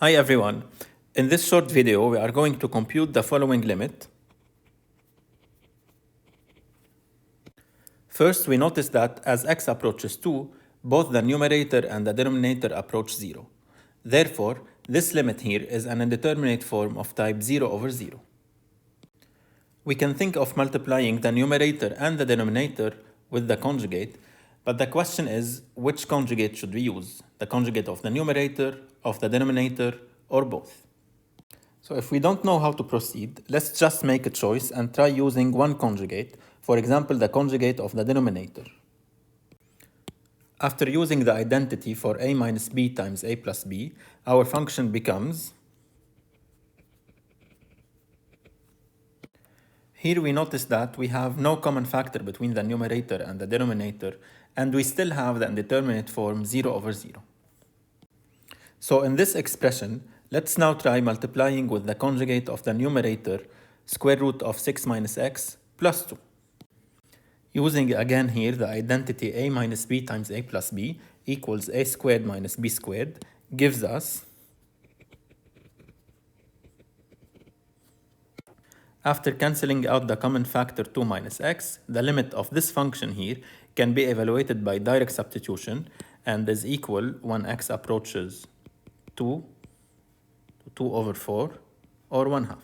Hi everyone. In this short video, we are going to compute the following limit. First, we notice that as x approaches 2, both the numerator and the denominator approach 0. Therefore, this limit here is an indeterminate form of type 0 over 0. We can think of multiplying the numerator and the denominator with the conjugate, but the question is, which conjugate should we use? The conjugate of the numerator, of the denominator, or both? So if we don't know how to proceed, let's just make a choice and try using one conjugate, for example, the conjugate of the denominator. After using the identity for a minus b times a plus b, our function becomes... Here we notice that we have no common factor between the numerator and the denominator, and we still have the indeterminate form 0 over 0. So in this expression, let's now try multiplying with the conjugate of the numerator, square root of 6 minus x plus 2. Using again here the identity a minus b times a plus b equals a squared minus b squared gives us, after cancelling out the common factor 2 minus x, the limit of this function here can be evaluated by direct substitution and is equal when x approaches 2 over 4 or 1/2.